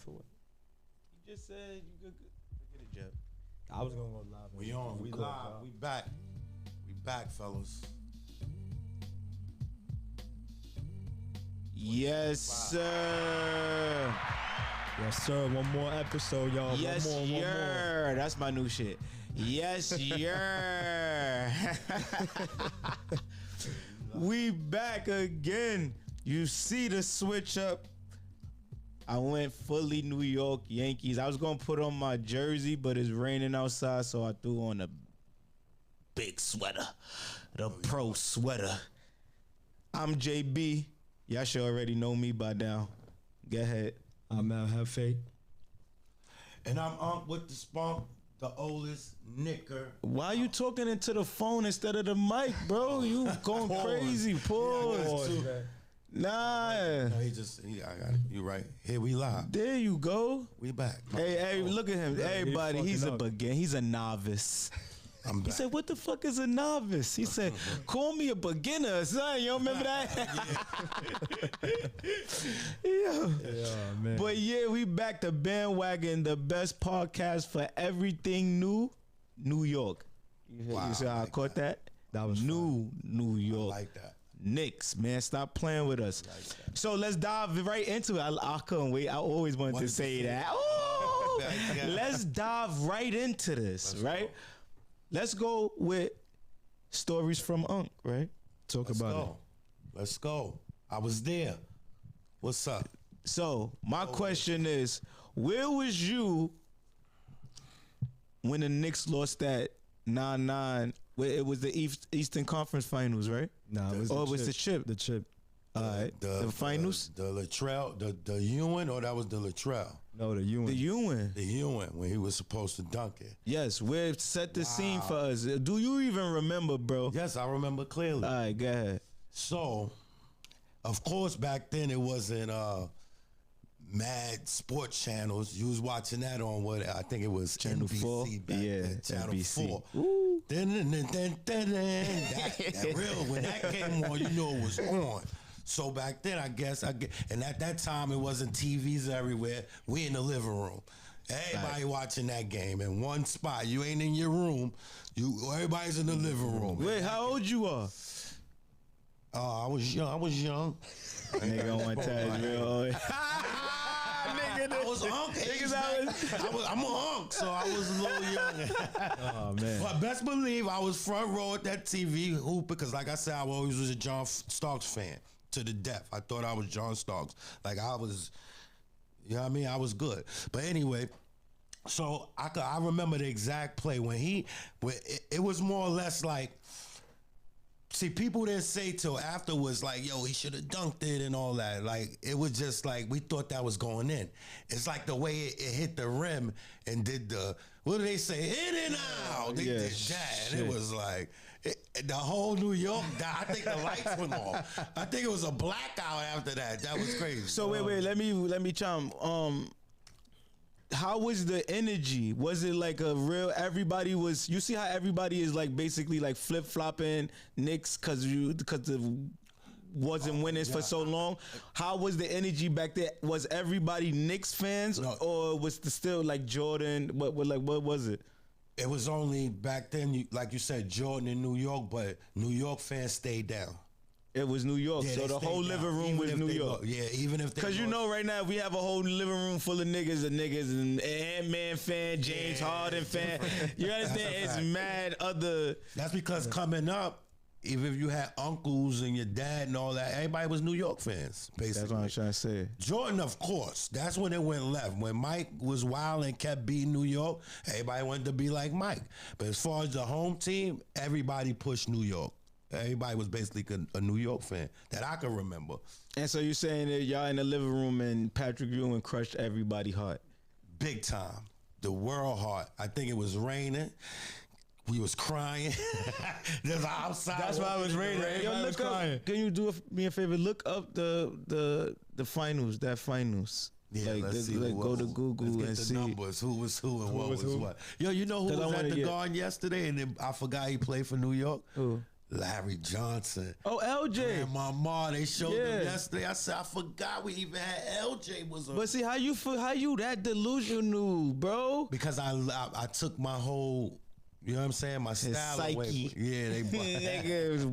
for what? You just said you could get a jet. I was gonna go live. We on. We live. We back. We back, fellas. Yes, sir. Yes, sir. One more episode, y'all. Yes, one more. That's my new shit. Yes, yeah. We back again. You see the switch up. I went fully New York Yankees. I was gonna put on my jersey, but it's raining outside, so I threw on a big sweater, the pro sweater. I'm JB. Y'all should already know me by now. Go ahead. I'm Al Hefe. And I'm Unc with the spunk, the oldest knicker. Why you talking into the phone instead of the mic, bro? You going crazy. Pause. Nah. No, I got it. You right. Here we live. There you go. We back. Hey, look at him. Everybody, he's a beginner. He's a novice. I'm back. He said, what the fuck is a novice? He said, call me a beginner, son. You don't remember that? Yeah, man. But yeah, we back to Bandwagon, the best podcast for everything new. New York. You see how I caught that? That was New York. I like that. Knicks, man, stop playing with us. Like so let's dive right into it. I couldn't wait. I always wanted to say that. Oh, let's dive right into this, right? Let's go with stories from Unc, right? Talk about it. Let's go. I was there. What's up? So my question is, where was you when the Knicks lost that 9-9? It was the Eastern Conference Finals, right? Nah, it was the chip. The chip. All right. The finals? The Latrell, the Ewan, or that was the Latrell? No, the Ewan. The Ewan. The Ewan, when he was supposed to dunk it. Yes, we've set the scene for us. Do you even remember, bro? Yes, I remember clearly. All right, go ahead. So, of course, back then it wasn't mad sports channels. You was watching that on what I think it was Channel NBC 4. back then. Channel NBC. 4. Ooh. That real, when that came on, you know it was on. So back then, I guess, and at that time, it wasn't TVs everywhere. We in the living room. Everybody watching that game in one spot. You ain't in your room. Everybody's in the living room. Wait, how old you are? I was young. Nigga, I want to tell you real. I was Unc. I'm an Unc, so I was a little young. Oh, man. But best believe I was front row at that TV hoop because, like I said, I always was a John Starks fan to the death. I thought I was John Starks. Like I was, you know what I mean? I was good. But anyway, so I remember the exact play when it was more or less like, see, people didn't say till afterwards, like, yo, he should have dunked it and all that. Like, it was just like, we thought that was going in. It's like the way it hit the rim and did what do they say? In and out. They did that. And it was like, the whole New York died. I think the lights went off. I think it was a blackout after that. That was crazy. So wait, let me chime. How was the energy? Was it like a real, everybody was, you see how everybody is like basically like flip-flopping Knicks because the wasn't winning for so long? How was the energy back there? Was everybody Knicks fans or was the still like Jordan? What was it? It was only back then, like you said, Jordan in New York, but New York fans stayed down. It was New York, Yeah, so the whole living room was New York. Yeah, even if they because you know right now we have a whole living room full of niggas and Ant-Man fan, James Harden fan. You understand? It's mad other. That's because coming up, even if you had uncles and your dad and all that, everybody was New York fans, basically. That's what I'm trying to say. Jordan, of course, that's when it went left. When Mike was wild and kept beating New York, everybody wanted to be like Mike. But as far as the home team, everybody pushed New York. Everybody was basically a New York fan that I can remember. And so you're saying that y'all in the living room and Patrick Ewing crushed everybody's heart? Big time. The world heart. I think it was raining. We was crying. There's outside. That's why it was raining. Yo, look up. Can you do me a favor? Look up the finals. That finals. Yeah, like, let's see. Like go to Google let's get and the see numbers. Who was who and what was what. Yo, you know who was at the Garden yesterday? And then I forgot he played for New York. Who? Larry Johnson. Oh, LJ. And my mom, they showed Yeah. them yesterday. I said, I forgot we even had LJ was on. But see, how you that delusional, bro? Because I took my whole, you know what I'm saying, my style away. psyche. Yeah, they Nigga was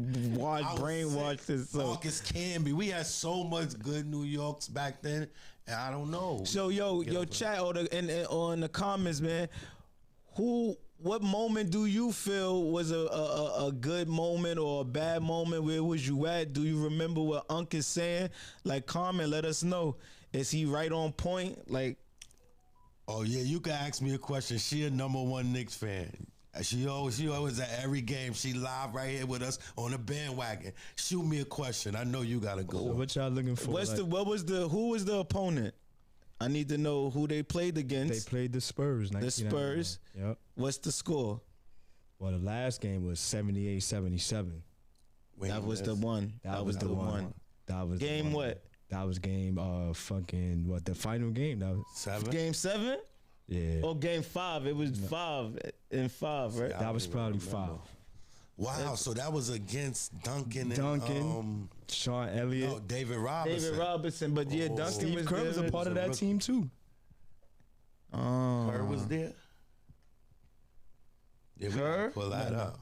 brainwashed and so. Marcus Camby. We had so much good New Yorks back then, and I don't know. So yo, chat or in the comments, man. What moment do you feel was a good moment or a bad moment? Where was you at? Do you remember what Unc is saying? Like, comment, let us know. Is he right on point? Like, Oh yeah, you can ask me a question. She a #1 Knicks fan. She always at every game. She live right here with us on the bandwagon. Shoot me a question. I know you got a good So one. what y'all looking for? who was the opponent? I need to know who they played They against. played the Spurs. The Spurs. Yep. What's the score? Well, the last game was 78-77. That was the one. That was the one. That was Game the one. what? That was game fucking what, the final game. That was 7. Game 7? yeah. Oh, game 5. It was 5 and 5, right? That was probably 5. Wow, so that was against Duncan and Sean Elliott. no, David Robinson. David Robinson, but yeah, Duncan Steve was Kerr was a there. part of that team too. Kerr was there. Yeah, we Kerr? gotta pull that up.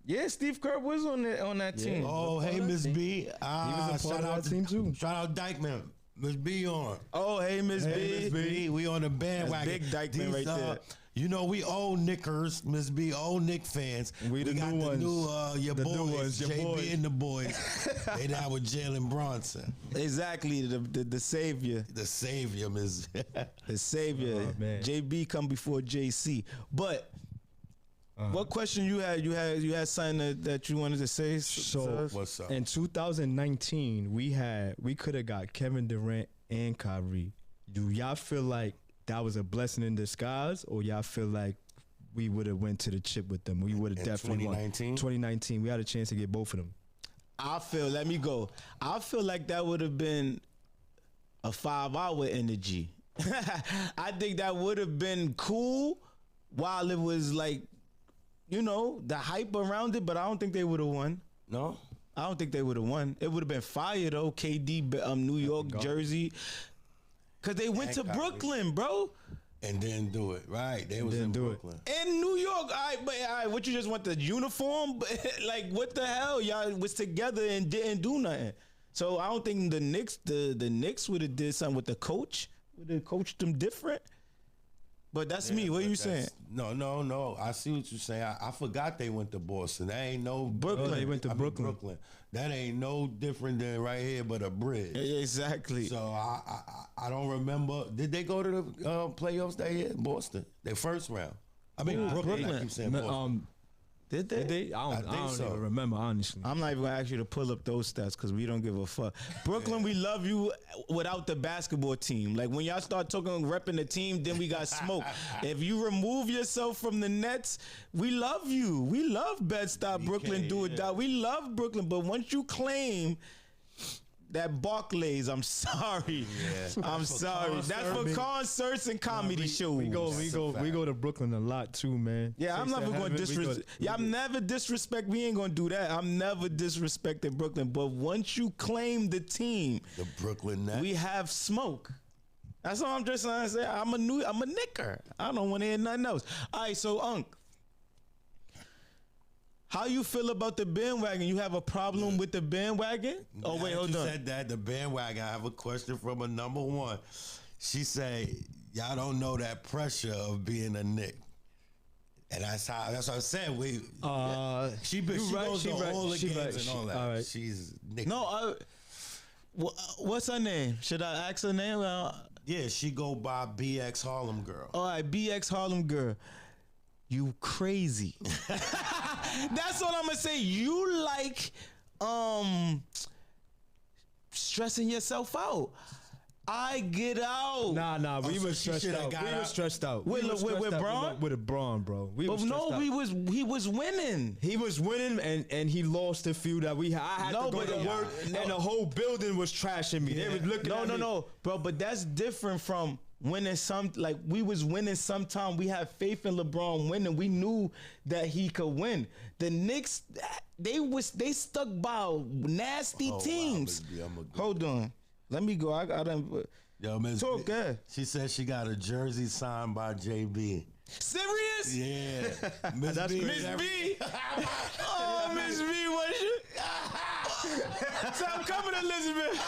Yeah, Steve Kerr was on that team. Oh, hey, Miss B. He was a part shout of out that team too. Shout out Dykeman. Miss B on. Oh, hey, Miss Hey, Miss B. B. We on the bandwagon. Big Dykeman right there. You know, we old Knickers, Miss B, old Knick fans. We the got new the ones. new, your The boys, new ones, your JB boys. and the boys. They down with Jalen Bronson. Exactly, the savior. The savior, Miss. The savior. Oh, man. JB come before JC. But what question you had? You had something that you wanted to say? So What's up? in 2019, we could have got Kevin Durant and Kyrie. Do y'all feel like that was a blessing in disguise, or y'all feel like we would have went to the chip with them? We would have In definitely 2019? won. 2019, we had a chance to get both of them. let me go. I feel like that would have been a 5-hour energy. I think that would have been cool while it was like, you know, the hype around it, but I don't think they would have won. No? I don't think they would have won. It would have been fire though. KD, New York, Jersey, because they went to Kyrie. Brooklyn, bro. And didn't do it. Right. They was in Didn't do it. Brooklyn. In New York, what you just want the uniform? Like, what the hell? Y'all was together and didn't do nothing. So I don't think the Knicks would have did something with the coach. Would have coached them different. But that's me. What are you saying? No. I see what you're saying. I forgot they went to Boston. That ain't no Brooklyn. Oh, they went to Brooklyn. That ain't no different than right here, but a bridge. Exactly. So I don't remember. Did they go to the playoffs that year? Boston, their first round. I mean Brooklyn. I keep saying Boston. Did they? Did they? I don't so. even remember, honestly. I'm not even gonna ask you to pull up those stats because we don't give a fuck. Brooklyn, we love you without the basketball team. Like when y'all start talking repping the team, then we got smoke. If you remove yourself from the Nets, we love you. We love Bed-Stuy, Brooklyn, do it die. We love Brooklyn, but once you claim that Barclays, I'm sorry. Yeah. I'm sorry. That's for concerts and comedy shows. We go to Brooklyn a lot too, man. Yeah, I'm never going to disrespect. Yeah, I'm never disrespect. We ain't going to do that. I'm never disrespecting Brooklyn. But once you claim the team, The Brooklyn Nets. we have smoke. That's all I'm just trying to say. I'm a Knicker. I don't want to hear nothing else. All right, so Unc, how you feel about the bandwagon? You have a problem with the bandwagon? Oh wait, hold you on. said that the bandwagon. I have a question from a #1. She say, y'all don't know that pressure of being a Knick. And that's what I said. She goes to all the games and all that. All right. She's Knick. No, what's her name? Should I ask her name? Yeah, she go by BX Harlem Girl. All right, BX Harlem Girl. You crazy. That's all I'm gonna say. You like stressing yourself out. I get out. Nah, we so was she stressed shoulda out. got We out. was stressed out. With We was stressed out Bron? With Bron, bro. We But was stressed no, out. he was winning. He was winning, and he lost the few that we had. I had No, to go but to work, no. and the whole building was trashing me. They was looking at me. No, bro. But that's different from winning we was winning sometime. We had faith in LeBron winning. We knew that he could win. The Knicks, they stuck by nasty teams. Hold on. Let me go. I done. Yo, Miss Talk good. She said she got a jersey signed by JB. Serious? Yeah. Miss That's B. Miss B. Oh, Miss B, what you? So I'm coming, Elizabeth.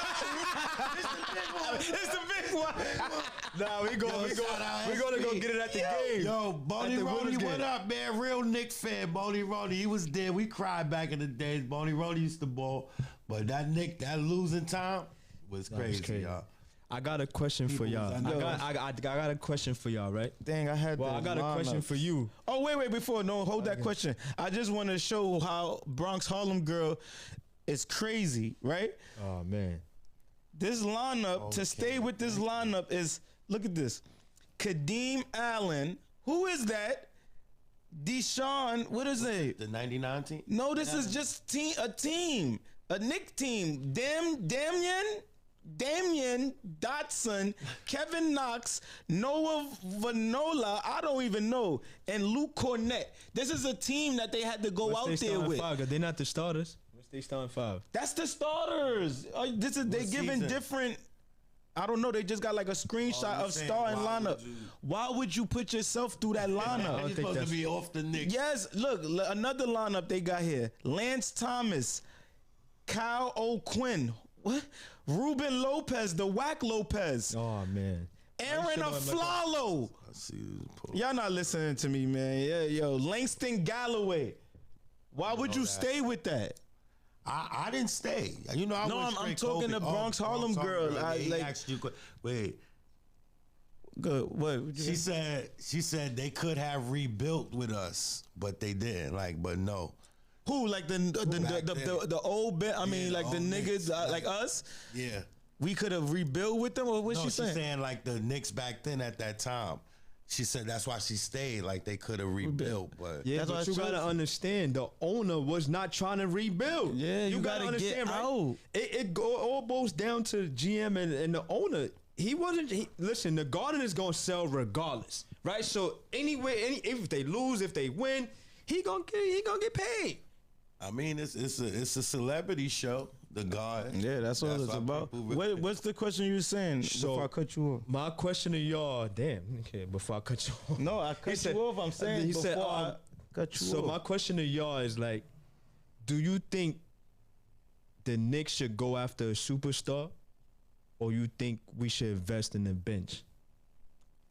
It's the big one. Nah, we gonna go get it at the game. Yo, Boney At the Roney, Winners' what game. up, man? Real Knicks fan, Boney Roney. He was there. We cried back in the days. Boney Roney used to ball. But that losing time was crazy, y'all. I got a question for y'all. I got a question for y'all, right? Dang, I had. Well, I got a question for you. Oh, wait, before hold that question. I just want to show how Bronx Harlem Girl is crazy, right? Oh man, this lineup to stay with this lineup is look at this: Kadeem Allen. Who is that? Deshaun. What is it? The 99 team? No, this is just a team, a Knick team. Damian Dotson, Kevin Knox, Noah Vanola, I don't even know, and Luke Cornett. This is a team that they had to go out there with. They're not the starters. What's they starting 5? That's the starters. They giving different. I don't know. They just got like a screenshot of starting lineup. Why would you put yourself through that lineup? He's supposed to be off the Knicks. Yes, look, another lineup they got here: Lance Thomas, Kyle O'Quinn. What? Ruben Lopez, the Whack Lopez. Oh man. Aaron Aflalo. I see this post. Y'all not listening to me, man. Yeah, yo, Langston Galloway. Why would you stay with that? I didn't stay. You know, I'm talking to Bronx Harlem Girl. They asked you, wait. Good. What? She said they could have rebuilt with us, but they didn't. But no. Who, like the old bit? I mean, like the niggas like us. Yeah. We could have rebuilt with them. Or what's she saying? She's saying like the Knicks back then at that time. She said that's why she stayed. Like they could have rebuilt, but yeah, but you gotta understand the owner was not trying to rebuild. Yeah, you gotta understand, get out. It all boils down to GM and the owner. He wasn't. Listen, the Garden is gonna sell regardless, right? So anyway, if they lose, if they win, he gonna get paid. I mean, it's a celebrity show. The Garden. Yeah, that's what it's about. What's the question you were saying before I cut you off? My question to y'all, okay, before I cut you off. No, I cut you off. I'm saying before I cut you off. So my question to y'all is like, do you think the Knicks should go after a superstar, or you think we should invest in the bench?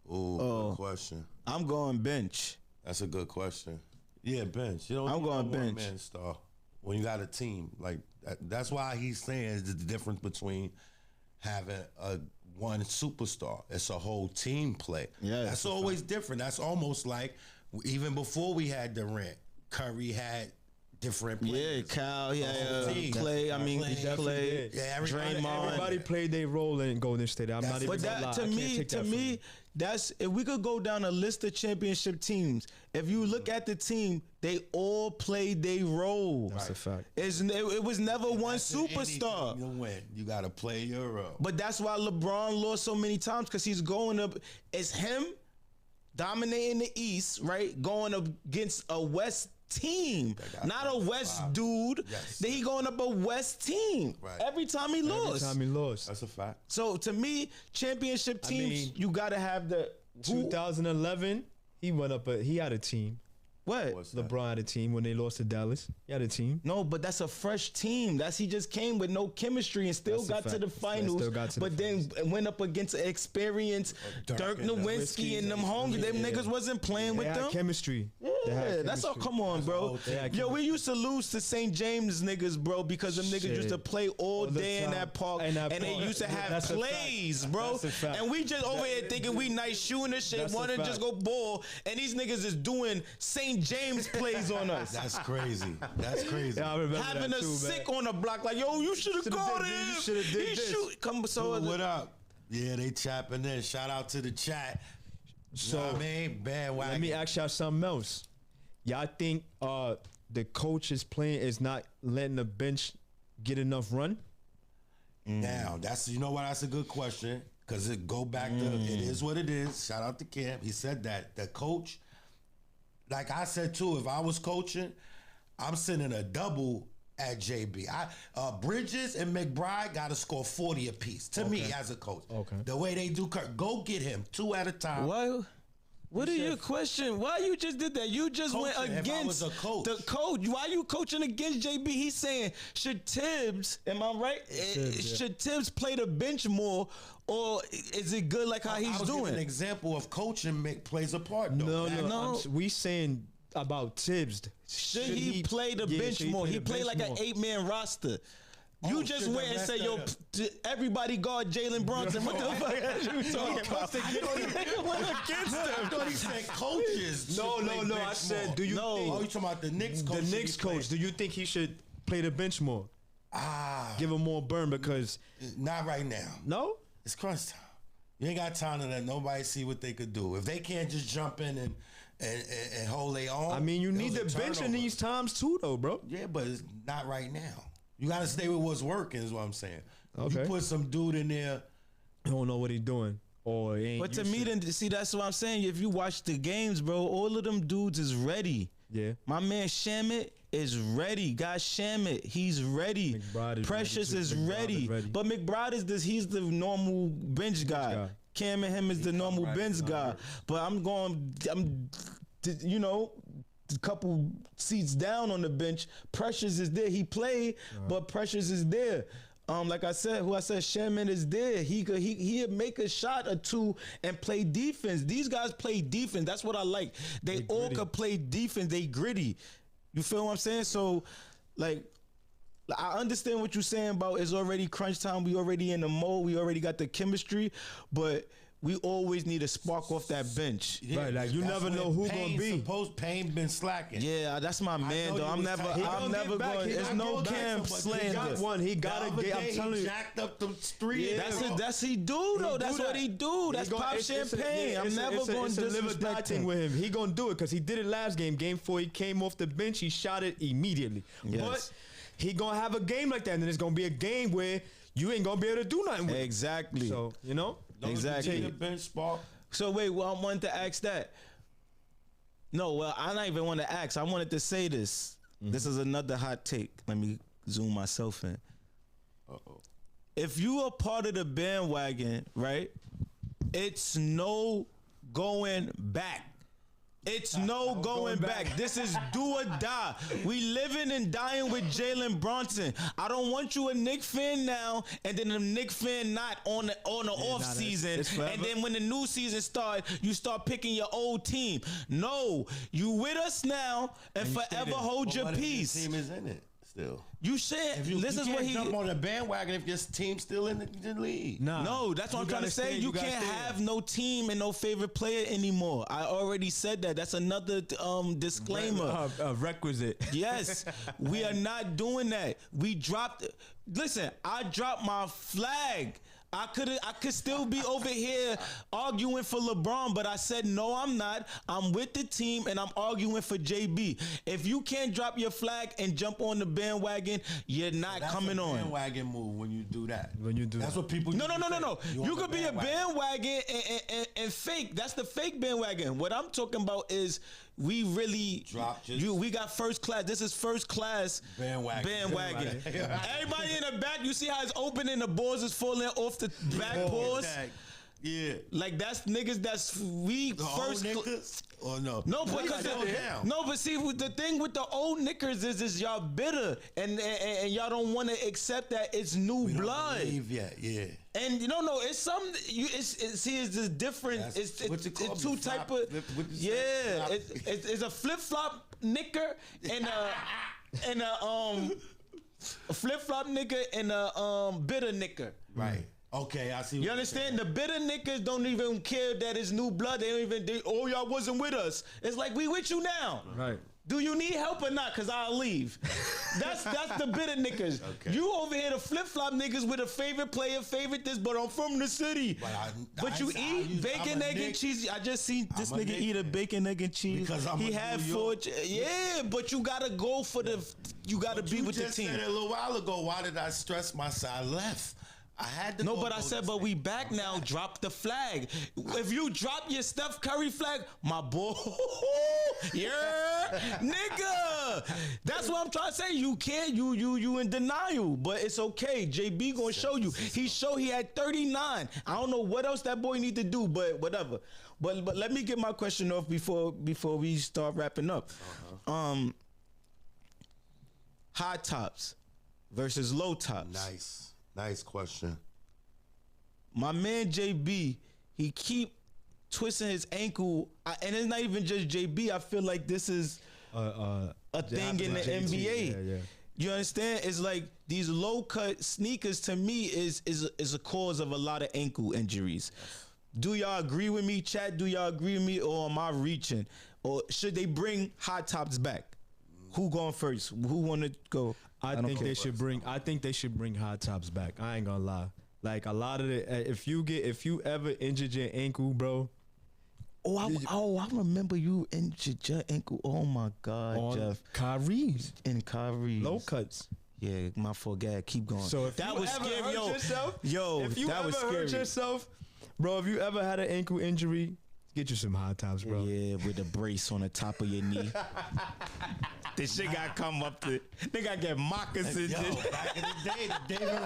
Good question. I'm going bench. That's a good question. Yeah, bench. I'm going bench. Man star when you got a team like that. That's why he's saying the difference between having one superstar. It's a whole team play. Yeah, that's always different. That's almost like even before we had Durant, Curry had different players. Yeah, Kyle. Yeah, Clay. I mean, Clay. Yeah, everybody played their role in Golden State. I'm not even gonna lie. To me, that's if we could go down a list of championship teams. If you look at the team, they all played their role. That's a fact. It was never one superstar. You win. You got to play your role. But that's why LeBron lost so many times because he's going up. It's him dominating the East, right? Going up against a West team, not a West dude. Yes. Then he going up a West team. Right. Every time he lost. That's a fact. So to me, championship teams, you gotta have the 2011. He went up. He had a team. What? LeBron had a team when they lost to Dallas. He had a team. No, but that's a fresh team. He just came with no chemistry and still got to the finals. But then went up against an experienced Dirk Nowitzki and them homies. Them niggas wasn't playing with them. Chemistry. Yeah, that's all. Come on, bro. Yo, we used to lose to St. James niggas, bro, because them niggas used to play all day in that park, and they used to have plays, bro. And we just over here thinking we nice shooting this shit, want to just go ball, and these niggas is doing St. James plays on us. That's crazy. That's crazy. Yeah, I remember having that a too, sick man. on the block, like, yo, you should have called him. You should have did this. Come, so what up? Yeah, they chapping in. Shout out to the chat. So, you know what I mean? Bandwagon. Let me ask y'all something else. Y'all think the coach is not letting the bench get enough run? Now, that's a good question. because it go back to it is what it is. Shout out to Cam. He said that the coach, like I said too, if I was coaching, I'm sending a double at JB. Bridges and McBride got to score 40 apiece to me as a coach. Okay. The way they do, go get him 2 at a time. Why? What are your question? Why you just did that? You just went against the coach. Why you coaching against JB? He's saying, should Tibbs, am I right? Should Tibbs play the bench more, or is it good like how he's doing? An example of coaching plays a part, though. No. We saying about Tibbs. Should he play the bench more? He played like an 8-man roster. You just went and said, yo, everybody guard Jalen Brunson. What the fuck are you talking about? Went against him. I thought he said coaches. No. I said, do you think? Oh, you talking about the Knicks coach? The Knicks coach. Do you think he should play the bench more? Give him more burn because. Not right now. No? It's crunch time. You ain't got time to let nobody see what they could do. If they can't just jump in and hold their own. I mean, you need the bench in these times too, though, bro. Yeah, but it's not right now. You got to stay with what's working is what I'm saying. Okay. You put some dude in there. You don't know what he's doing. Or he ain't. But to me, then, see, that's what I'm saying. If you watch the games, bro, all of them dudes is ready. Yeah. My man Shamit is ready. Guys, Shamit, he's ready. Precious is ready. But McBride is he's the normal bench guy. Cam and him is the normal bench guy. But you know, a couple seats down on the bench. Precious is there. He played, but Precious is there. Like I said, Shamit is there. He'd make a shot or two and play defense. These guys play defense. That's what I like. They all could play defense. They gritty. You feel what I'm saying? So, like, I understand what you're saying about it's already crunch time. We already in the mode. We already got the chemistry, but we always need a spark off that bench. Yeah, right, like you never know who gonna be. Suppose Payne been slacking. Yeah, that's my man though. I'm never going. There's no Cam slander. He got one. He gotta get. I'm telling you, jacked up them 3. Yeah, that's he do though. That's what he do. That's pop champagne. I'm never going to live or die thing with him. He gonna do it because he did it last game. Game 4, he came off the bench. He shot it immediately. Yes. But he gonna have a game like that, and then it's gonna be a game where you ain't gonna be able to do nothing with it. Exactly. So you know. Exactly. Bench spot. So wait, well, I wanted to ask that. No, well, I don't even want to ask. I wanted to say this. Mm-hmm. This is another hot take. Let me zoom myself in. If you are part of the bandwagon, right? It's no going back. It's no going back. This is do or die. We living and dying with Jalen Brunson. I don't want you a Knicks fan now, and then a Knicks fan not on the off season, and then when the new season starts, you start picking your old team. No, you with us now and forever hold your peace. Team is in it still. You said this is what he jump on the bandwagon if your team's still in the league. No, that's what I'm trying to say. You can't have no team and no favorite player anymore. I already said that. That's another disclaimer. Requisite. Yes, we are not doing that. We dropped. Listen, I dropped my flag. I could still be over here arguing for LeBron, but I said no, I'm not. I'm with the team and I'm arguing for JB. If you can't drop your flag and jump on the bandwagon, you're not coming on. That's a bandwagon move when you do that. That's what people. No. You could be a bandwagon and fake. That's the fake bandwagon. What I'm talking about is we really we got first class. This is first class bandwagon. Everybody in the back, you see how it's open and the balls is falling off the back paws. Yeah, like that's niggas. That's we the first niggas. Or no? No, because but see, the thing with the old knickers is y'all bitter and y'all don't want to accept that it's new blood. Don't believe yet, yeah. And it's some it's this different. It's two type of It's a flip flop knicker and a flip flop knicker and a bitter knicker. Right. Okay, I see. You understand? The bitter niggas don't even care that it's new blood. They don't even. Y'all wasn't with us. It's like we with you now. Right. Do you need help or not? Cause I'll leave. That's the bitter niggas. Okay. You over here, the flip flop niggas with a favorite player, favorite this, but I'm from the city. But you eat bacon, egg, and cheese. I just seen this nigga eat a bacon, egg, and cheese. Because he had 4. Yeah, but you gotta go for the. You gotta be with the team. You just said a little while ago. Why did I stress my side left? I had to No, go but I said, but we back now. Drop the flag. If you drop your Steph Curry flag, my boy, yeah, nigga. That's what I'm trying to say. You can't. You in denial, but it's okay. JB gonna show you. He had 39. I don't know what else that boy need to do, but whatever. But let me get my question off before we start wrapping up. High tops versus low tops. Nice question. My man JB, he keep twisting his ankle, and it's not even just JB. I feel like this is a thing in the NBA. Yeah. You understand? It's like these low cut sneakers to me is a cause of a lot of ankle injuries. Do y'all agree with me, chat? Do y'all agree with me, or am I reaching? Or should they bring high tops back? Who going first? Who want to go? I think they should bring high tops back. I ain't gonna lie. Like a lot of the, if you ever injured your ankle, bro. I remember you injured your ankle. Oh my God, Jeff. Kyrie's. In Kyrie's. Low cuts. Yeah, my fault. Keep going. So if that you was ever scary, hurt yourself, if you ever hurt yourself, bro, if you ever had an ankle injury, get you some high tops, bro. Yeah, with a brace on the top of your knee. This shit got to come up to. They got to get moccasins. Yo, back in the day, the David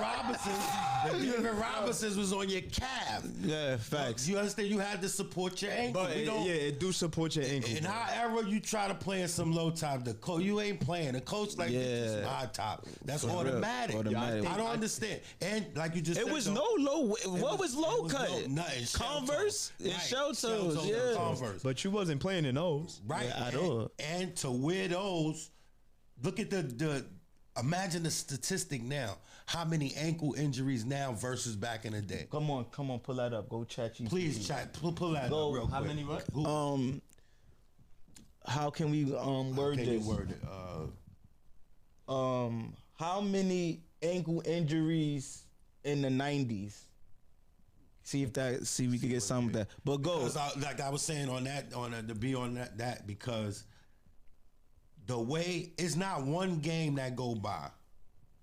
Robinsons was on your calf. Yeah, facts. You understand? You had to support your ankle. But it do support your ankle. In our era, you try to play in some low top. You ain't playing. The coach get you some high top. That's automatic. I don't understand. And like you just said, it was no low. What was low cut? Nothing. Converse and shoutouts. Yeah. Converse. But you wasn't playing in those. Right. Yeah, at all. And to wear those, look at the imagine the statistic now. How many ankle injuries now versus back in the day? Come on, pull that up. Go chat GPT. Please chat, pull that up real how quick. many how can we word this? How many ankle injuries in the 90s? See if we could get some of that. But go. Like I was saying because the way it's not one game that go by,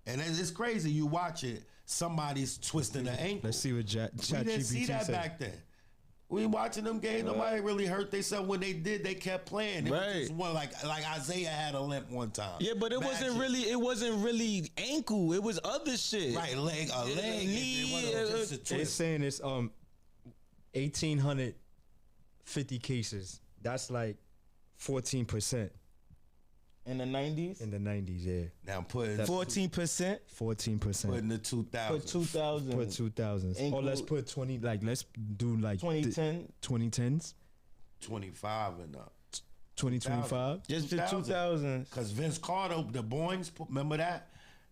and it's crazy. You watch it, somebody's twisting the ankle. Let's see what ChatGPT We didn't see that said. back then. We watching them games. Nobody really hurt themselves. When they did, they kept playing. It was just one, like Isaiah had a limp one time. Yeah, but it wasn't really ankle. It was other shit. Right, a leg, knee. It's saying it's 1,850 cases. That's like 14%. In the 90s? In the 90s, yeah. Now put 14%? 14%. Put in the 2000s. Put 2000. Put 2000s. Or let's put 20, like, let's do like 2010. 2010s. 25 and up. 2025. Just the 2000s. Because Vince Carter, the Boings, remember that?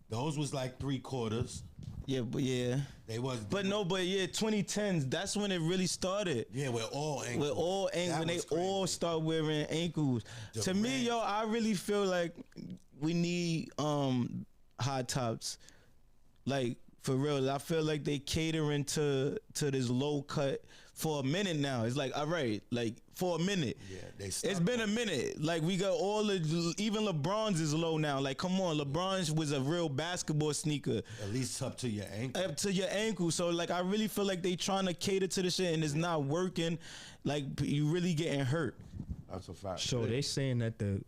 Those was like 3/4. Yeah, but yeah. They was. But 2010s, that's when it really started. Yeah, with all ankles. When they all start wearing ankles. To me, yo, I really feel like we need high tops. Like, for real, I feel like they catering to this low cut for a minute now. It's like, all right, like for a minute. Yeah, it's been a minute. Like we got even LeBron's is low now. Like, come on, LeBron's was a real basketball sneaker. At least up to your ankle. Up to your ankle. So like, I really feel like they trying to cater to the shit and it's not working. Like you really getting hurt. That's a fact. So they saying that the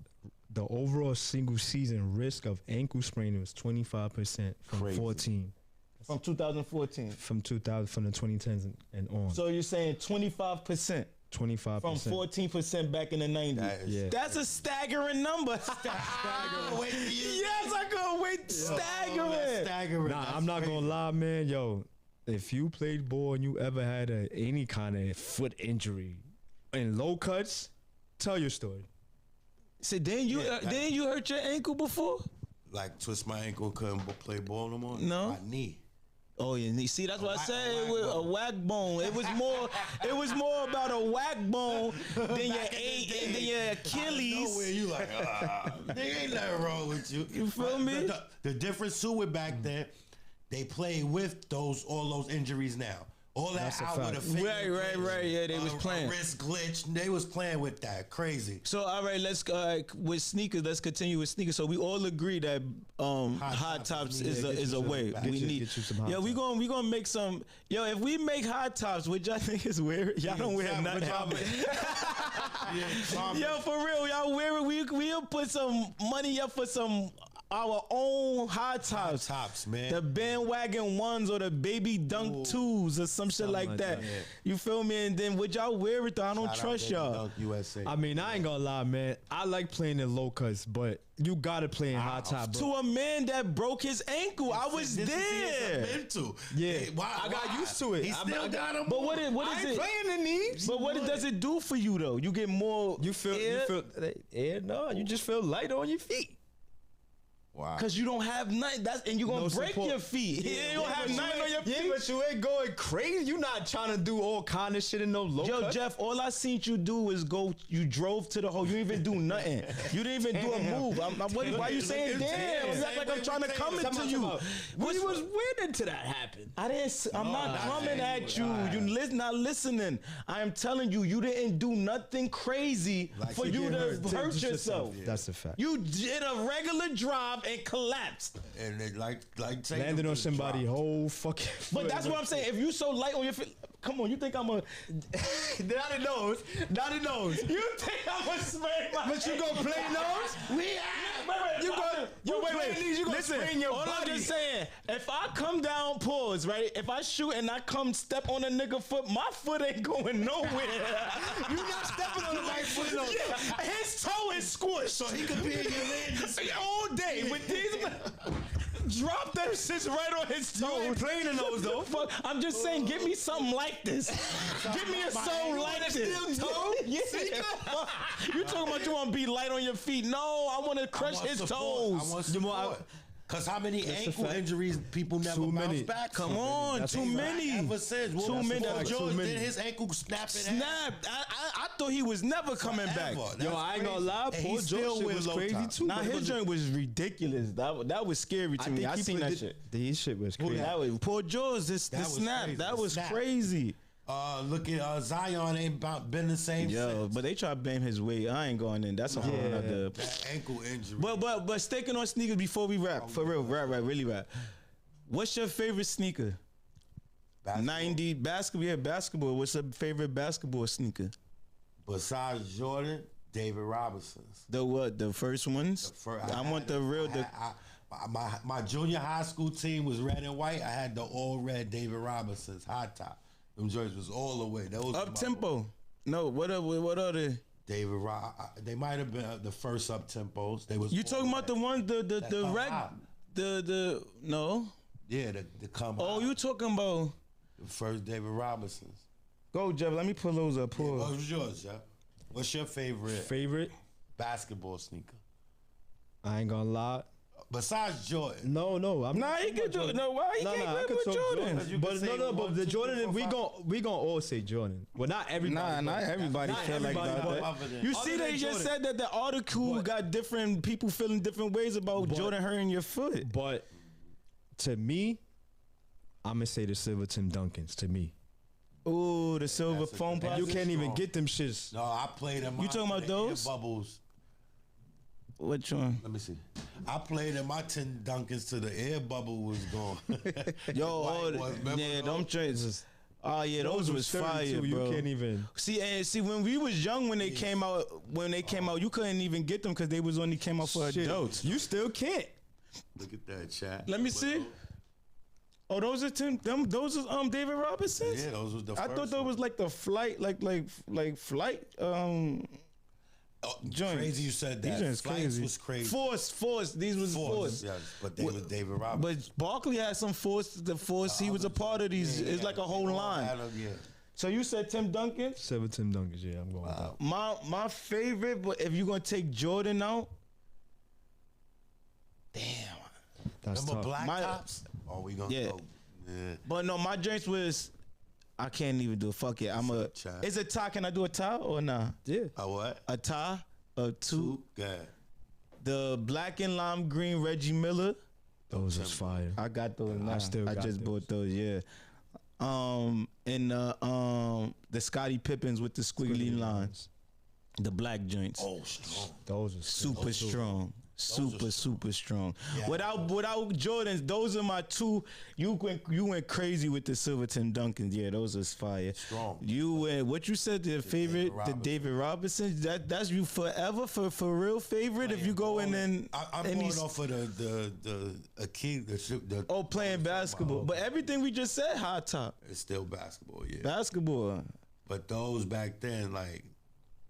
overall single season risk of ankle sprain was 25% from Crazy. 14. From 2014. From the 2010s and on. So you're saying 25%. 25%. From 14% back in the 90s. That's a staggering number. Yes, I couldn't wait. Staggering. Nah, I'm not gonna lie, man. Yo, if you played ball and you ever had any kind of foot injury in low cuts, tell your story. So didn't you hurt your ankle before? Like twist my ankle, couldn't play ball no more. No. My knee. Oh yeah, see that's what I said with a whack bone. It was more about a whack bone than your Achilles. Where you like, there ain't nothing wrong with you. You feel me? The difference too with back then, they play with all those injuries now. All that That's a out fact. with a finger Right. glitch, Yeah, they was playing. A wrist glitch. They was playing with that. Crazy. So all right, let's with sneakers. Let's continue with sneakers. So we all agree that hot tops is a way. We need. get you some hot We gonna make some. Yo, if we make hot tops, which I think is weird. Y'all don't wear nothing. Yo, for real, y'all wear it. We'll put some money up for some our own hot tops. Tops, man. The bandwagon ones or the baby dunk twos or some shit Something like like that. that. You feel me? And then would y'all wear it though? I don't Shout out trust Baby y'all. Dunk USA. I mean, I ain't gonna lie, man. I like playing in low cuts, but you gotta play in hot top, bro. To a man that broke his ankle, I was This is there. into. Yeah. Hey, why? I got why? used to it. He still got him. But what I is ain't it? playing in these. But what does it do for you though? You get more. You feel no, you just feel light on your feet. Wow. Cause you don't have nothing. And you gonna No break support. your feet. You don't have nothing on your feet. Yeah, but you ain't going crazy. You not trying to do all kind of shit in no low Yo, cut. Jeff, all I seen you do is go. You drove to the hole. You didn't even do nothing. You didn't even do a move. Why you saying damn? You act like I'm trying to come into you. We was waiting till that happened. I didn't. I'm not coming saying at you you. lied. You not listening. I am telling you, you didn't do nothing crazy Like for you you get to hurt yourself. That's a fact. You did a regular drive and collapsed. And they like Landed on somebody whole fucking. But that's what I'm saying. If you so light on your feet, come on. You think I'm a? Not in those. Not in those. You think I'm a spray my? But you gonna play those? Wait, You go. Yo, wait. You gonna Listen, sprain your all I'm body. just saying, if I come down, pause, right? If I shoot and I come step on a nigga foot, my foot ain't going nowhere. You not stepping on the right foot. No. Yeah, his toe is squished. So he could be in your land all day with these. Drop them shits right on his toes. You ain't playing in those though. Fuck, I'm just saying, give me something like this. Give me a song like this. toe? Yeah. You talking about you want to be light on your feet? No, I want to crush his toes. I want support. Because how many ankle fact. injuries people never Too bounce many. back Come from? on, That's too a fact. many. Ever since. Too many. Paul Too George many. did his ankle snapping. Snapped. I thought he was never coming back. Yo, I ain't gonna lie. Paul George shit was crazy too. Nah, his joint was ridiculous. That was scary to me. I seen that shit. His shit was crazy. That was Paul George. The was snap. crazy. That The was snap. crazy. Look at Zion ain't been the same Yo, since. but they try to blame his weight. I ain't going in. That's a whole other. That ankle injury. But sticking on sneakers before we rap, for real, really rap. What's your favorite sneaker? Basketball. 90 basketball. Yeah, basketball. What's your favorite basketball sneaker? Besides Jordan, David Robinson's. The what? The first ones? I want the real. My junior high school team was red and white. I had the all red David Robinson's hot top. Them jerseys was all the way. Those Up tempo. No, what are they? David they might have been the first up tempos. They was. You all talking about the red. ones the come red out. the no? Yeah, the come. Oh, out. you talking about? The first David Robinson's. Go, Jeff. Let me pull those up. What Pause. was yours, Jeff? What's your favorite basketball sneaker? I ain't gonna lie. Besides Jordan. No, I'm Nah, he could do. No, why he can't I go could with talk Jordan? You But can say no, but one, the two, Jordan, three, four, we gonna all say Jordan. Well, not everybody. Nah, not everybody Not feel like everybody, that. but- Other than- You Other see, they than just Jordan. said that the article But- got different people feeling different ways about But- Jordan hurting your foot. But to me, I'm gonna say the Silver Tim Duncans. To me, Ooh, the silver That's a foam good- pop. you That's can't even strong. get them shits. No, I played them. You talking about those? Bubbles. Which one? Let me see. I played in my 10 Dunkins till the air bubble was gone. Yo, White ones, remember yeah, those? them joints. Oh yeah, those was fire, too. bro. You can't even. See, when we was young, when they came out, you couldn't even get them because they was only came out for Shit, adults. You still can't. Look at that chat. Let me see. Oh, those are those are David Robinsons. Yeah, those was the I first thought that one. was like the flight, like flight. Oh, joints. crazy you said These that. joints Flights crazy. was crazy. Force. These was Force. Yes, but they was David Roberts. But Barkley had some Force. The Force, he was a part of these. Yeah, It's like a whole they all line. had 'em, yeah. So you said Tim Duncan. Silver Tim Duncans. Yeah, I'm going with that. My favorite, but if you're gonna take Jordan out, damn. That's Remember tough. Black My- Tops? Oh, we gonna Yeah. go. Yeah. But no, my drinks was. I can't even do it. Fuck it. Chat. Is a tie? Can I do a tie or nah? Yeah. A what? A tie. A two. Good. The black and lime green Reggie Miller. Those was fire. I got those. Now. still I got just those. bought those. Yeah. And the Scottie Pippins with the squiggly lines, the black joints. Oh, strong. Those are Super strong. Super strong. Yeah. Without Jordans, those are my two. You went crazy with the Silverton Duncans. Yeah, those are fire. Strong. You went what you said the favorite, the David Robinson. That's you forever for real favorite. If you go in and I'm going off of the key. The playing basketball. But everything we just said, high top it's still basketball. Yeah. basketball. But those back then, like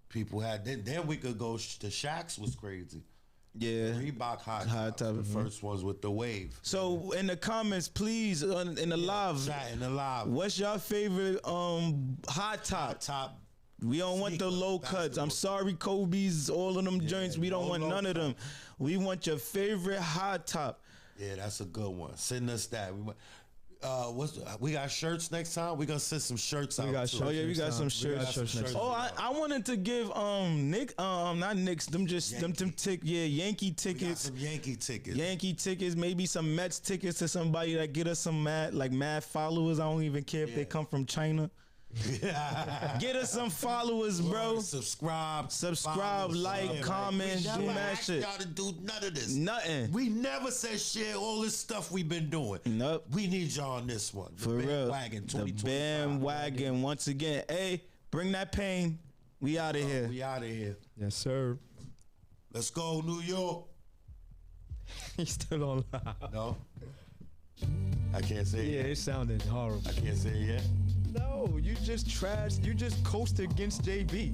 people had. Then we could go. The Shaqs was crazy. Yeah. Reebok high top, the first ones with the wave. So in the comments, please, in the live, Chat in the live. what's your favorite high top? Top. We don't want the Sneaker, low cuts. basketball. I'm sorry, Kobe's, all of them joints. We don't no want low none of them. We want your favorite high top. Yeah, that's a good one. Send us that. We got shirts next time. We gonna send some shirts out. got too. shirts. Oh yeah, we got some shirts. shirts. Oh, I wanted to give Nick not Knicks, them just them Yankee We got tickets. some Yankee tickets. Yankee tickets, maybe some Mets tickets to somebody that get us some mad followers. I don't even care if they come from China. Get us some followers, bro. Subscribe, Subscribe, follow, like, share. comment, We do never that asked shit. y'all to do none of this. Nothing. We never said share all this stuff we've been doing. Nope. We need y'all on this one. For real. Bandwagon The 2025. bandwagon once again. Hey, bring that pain. We out of here. We out of here. Yes, sir. Let's go, New York. He's still on live. No. I can't say Yeah, it. it sounded horrible. I can't say it yet. No, you just coasted against JB.